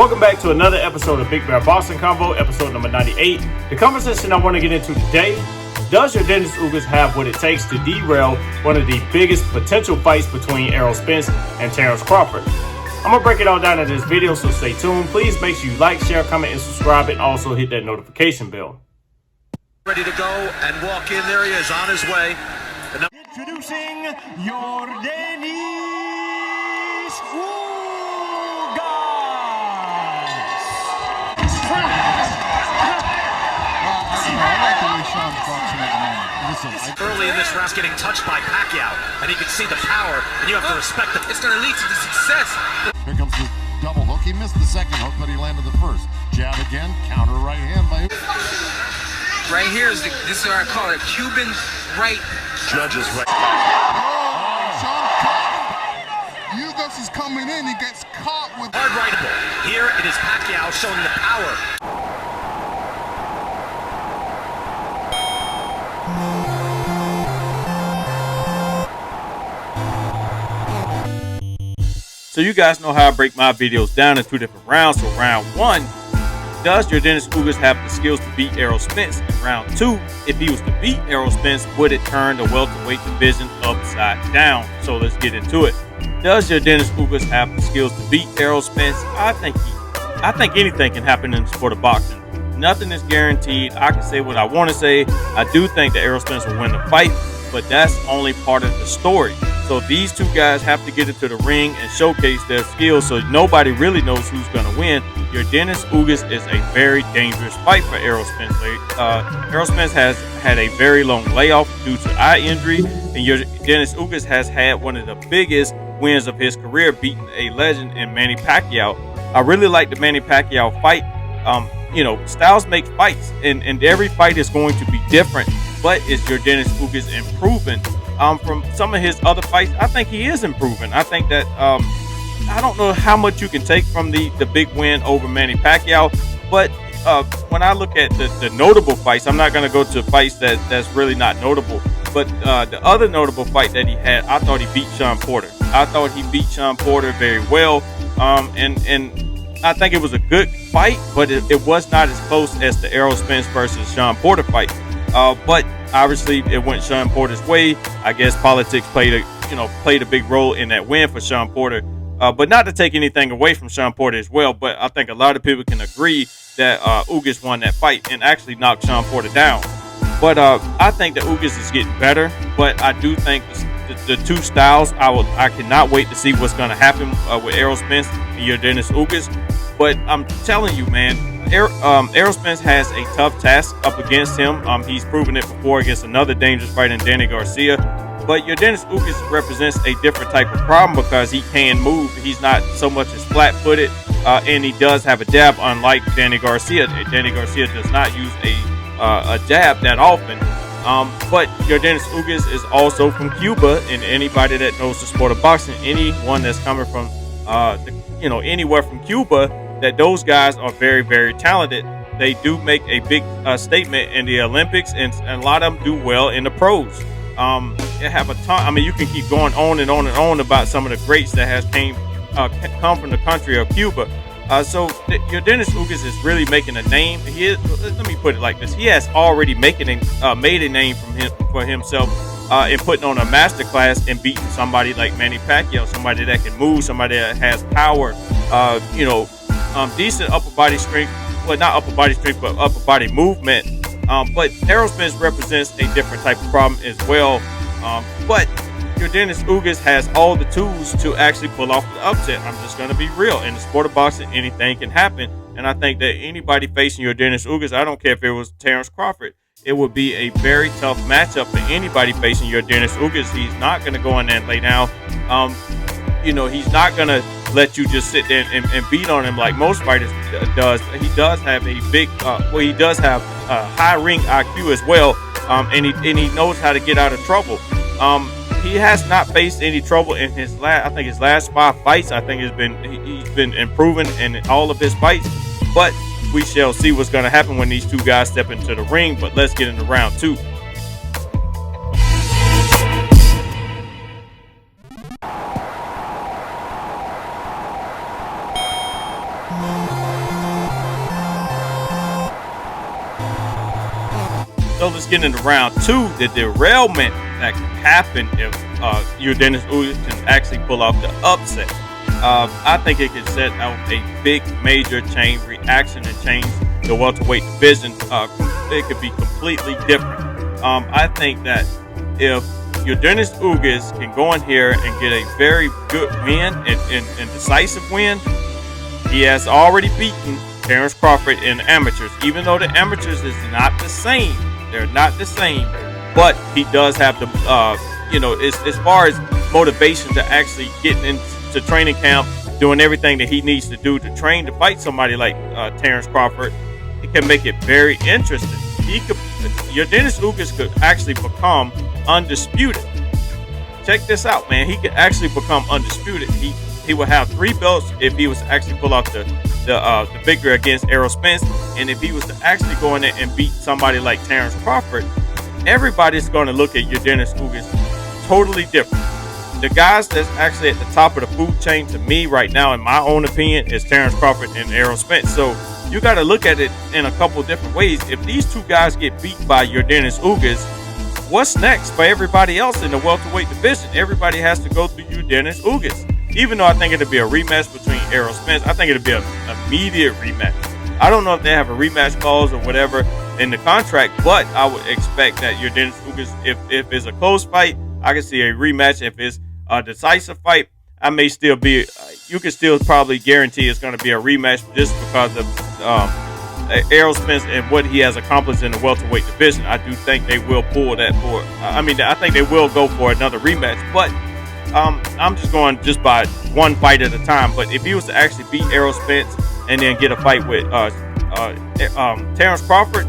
Welcome back to another episode of Big Bear Boxing Convo, episode number 98. The conversation I want to get into today: does Yordenis Ugas have what it takes to derail one of the biggest potential fights between ERROL Spence and Terrence Crawford? I'm going to break it all down in this video, so stay tuned. Please make sure you like, share, comment, and subscribe, and also hit that notification bell. Ready to go and walk in. There he is on his way. Introducing Yordenis Ugas. Early in this round, getting touched by Pacquiao, and he can see the power, and you have to respect him. It's going to lead to the success. Here comes the double hook. He missed the second hook, but he landed the first. Jab again, counter right hand by right here is this is what I call it, Cuban right. Judges right. Ugas is coming in. He gets caught with Hard rightable. Here it is Pacquiao showing the power. So you guys know how I break my videos down in two different rounds. So round one, does Yordenis Ugas have the skills to beat ERROL Spence? And round two, if he was to beat ERROL Spence, would it turn the welterweight division upside down? So let's get into it. Does Yordenis Ugas have the skills to beat ERROL Spence? I think anything can happen in the sport of boxing. Nothing is guaranteed. I can say what I want to say. I do think that ERROL Spence will win the fight, but that's only part of the story. So these two guys have to get into the ring and showcase their skills, so nobody really knows who's going to win. Yordenis Ugas is a very dangerous fight for ERROL Spence. ERROL Spence has had a very long layoff due to eye injury, and Yordenis Ugas has had one of the biggest wins of his career, beating a legend in Manny Pacquiao. I really like the Manny Pacquiao fight. Styles make fights, and every fight is going to be different. But is Yordenis Ugas improving? From some of his other fights, I think he is improving. I think that I don't know how much you can take from the big win over Manny Pacquiao, but when I look at the notable fights, I'm not going to go to fights that's really not notable. But the other notable fight that he had, I thought he beat Shawn Porter. I thought he beat Shawn Porter very well, and I think it was a good fight, but it was not as close as the ERROL Spence versus Shawn Porter fight. But obviously, it went Shawn Porter's way. I guess politics played a big role in that win for Shawn Porter. But not to take anything away from Shawn Porter as well. But I think a lot of people can agree that Ugas won that fight and actually knocked Shawn Porter down. But I think that Ugas is getting better. But I do think the two styles, I cannot wait to see what's going to happen with ERROL Spence and Yordenis Ugas. But I'm telling you, man, ERROL Spence has a tough task up against him. He's proven it before against another dangerous fighter in Danny Garcia. But Yordenis Ugas represents a different type of problem because he can move. He's not so much as flat-footed, and he does have a jab, unlike Danny Garcia. Danny Garcia does not use a jab that often. But Yordenis Ugas is also from Cuba, and anybody that knows the sport of boxing, anyone that's coming from anywhere from Cuba, that those guys are very, very talented. They do make a big statement in the Olympics, and a lot of them do well in the pros. They have a ton. I mean, you can keep going on and on and on about some of the greats that has come from the country of Cuba. So Yordenis Ugas is really making a name. Let me put it like this: he has already made a name for himself in putting on a masterclass and beating somebody like Manny Pacquiao, somebody that can move, somebody that has power. Decent upper body strength. Well, not upper body strength, but upper body movement. But ERROL Spence represents a different type of problem as well. But Yordenis Ugas has all the tools to actually pull off the upset. I'm just going to be real. In the sport of boxing, anything can happen. And I think that anybody facing Yordenis Ugas, I don't care if it was Terrence Crawford, it would be a very tough matchup for anybody facing Yordenis Ugas. He's not going to go in there and lay down. He's not going to let you just sit there and beat on him like most fighters does. He does have a he does have a high ring IQ as well, and he knows how to get out of trouble. He has not faced any trouble in his last 5 fights. I think he's been improving in all of his fights, but we shall see what's going to happen when these two guys step into the ring. But let's get into round 2. let's get into round 2. The derailment that can happen if Yordenis Ugas can actually pull off the upset. I think it can set out a big major chain reaction and change the welterweight division. It could be completely different. I think that if Yordenis Ugas can go in here and get a very good win and decisive win, he has already beaten Terrence Crawford in the amateurs. Even though the amateurs is not the same, they're not the same, but he does have the, as far as motivation to actually getting into training camp, doing everything that he needs to do to train to fight somebody like Terrence Crawford, it can make it very interesting. Yordenis Ugas could actually become undisputed. Check this out, man. He could actually become undisputed. He would have 3 belts if he was to actually pull off the victory against ERROL Spence, and if he was to actually go in there and beat somebody like Terrence Crawford, everybody's going to look at Yordenis Ugas totally different. The guys that's actually at the top of the food chain to me right now, in my own opinion, is Terrence Crawford and ERROL Spence. So you got to look at it in a couple different ways. If these 2 guys get beat by Yordenis Ugas, what's next for everybody else in the welterweight division? Everybody has to go through Yordenis Ugas. Even though I think it'll be a rematch between ERROL Spence, I think it'll be an immediate rematch. I don't know if they have a rematch clause or whatever in the contract, but I would expect that Yordenis Ugas, if it's a close fight, I can see a rematch. If it's a decisive fight, I may still be, you can still probably guarantee it's going to be a rematch just because of ERROL Spence and what he has accomplished in the welterweight division. I do think they will pull that for, I think they will go for another rematch, but I'm just going by one fight at a time. But if he was to actually beat ERROL Spence and then get a fight with Terrence Crawford,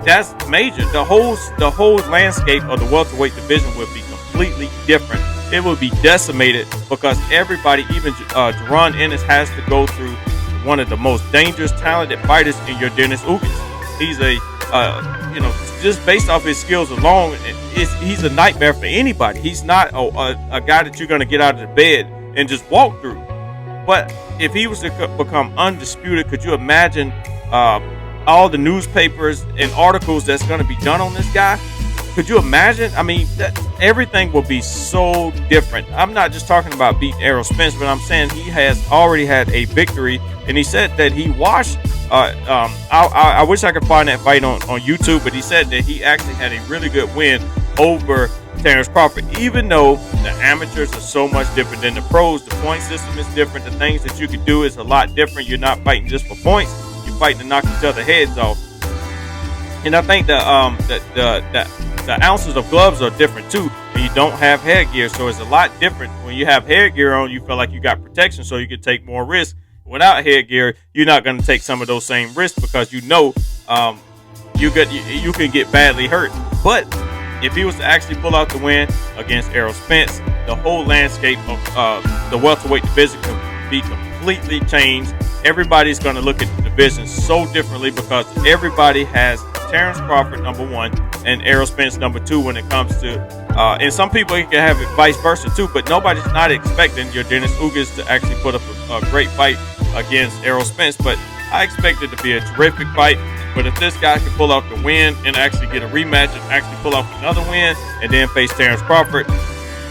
that's major. The whole landscape of the welterweight division would be completely different. It would be decimated because everybody, even Jaron Ennis, has to go through one of the most dangerous, talented fighters in Yordenis Ugas. He's just based off his skills alone, he's a nightmare for anybody. He's not a guy that you're going to get out of the bed and just walk through. But if he was to become undisputed, could you imagine all the newspapers and articles that's going to be done on this guy? Could you imagine? I mean, everything will be so different. I'm not just talking about beating ERROL Spence, but I'm saying he has already had a victory, and he said that he watched. I wish I could find that fight on YouTube, but he said that he actually had a really good win over Terrence Crawford. Even though the amateurs are so much different than the pros, the point system is different. The things that you can do is a lot different. You're not fighting just for points. You're fighting to knock each other's heads off. And I think the ounces of gloves are different too. And you don't have headgear, so it's a lot different. When you have headgear on, you feel like you got protection, so you can take more risks. Without headgear, you're not going to take some of those same risks because you know you can get badly hurt. But if he was to actually pull out the win against ERROL Spence, the whole landscape of the welterweight division could be completely changed. Everybody's going to look at the division so differently because everybody has Terrence Crawford #1 and ERROL Spence #2 when it comes to and some people can have it vice versa too, but nobody's not expecting Yordenis Ugas to actually put up a great fight against ERROL Spence. But I expect it to be a terrific fight. But if this guy can pull off the win and actually get a rematch and actually pull off another win and then face Terrence Crawford,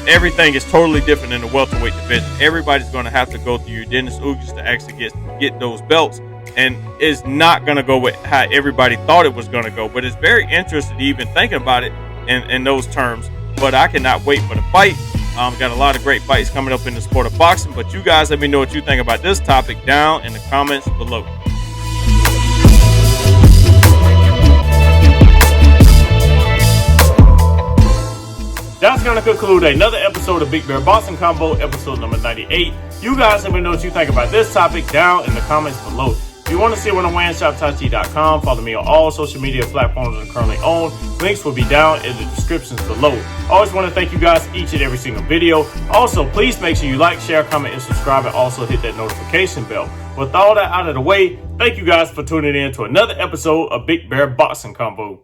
everything is totally different in the welterweight division. Everybody's going to have to go through Yordenis Ugas to actually get those belts. And it's not going to go with how everybody thought it was going to go. But it's very interesting even thinking about it in those terms. But I cannot wait for the fight. Got a lot of great fights coming up in the sport of boxing. But you guys let me know what you think about this topic down in the comments below. That's going to conclude another episode of Big Bear Boxing Combo, episode number 98. You guys let me know what you think about this topic down in the comments below. If you want to see what I'm wearing, shoptachi.com. Follow me on all social media platforms I'm currently on. Links will be down in the descriptions below. I always want to thank you guys each and every single video. Also, please make sure you like, share, comment, and subscribe, and also hit that notification bell. With all that out of the way, thank you guys for tuning in to another episode of Big Bear Boxing Combo.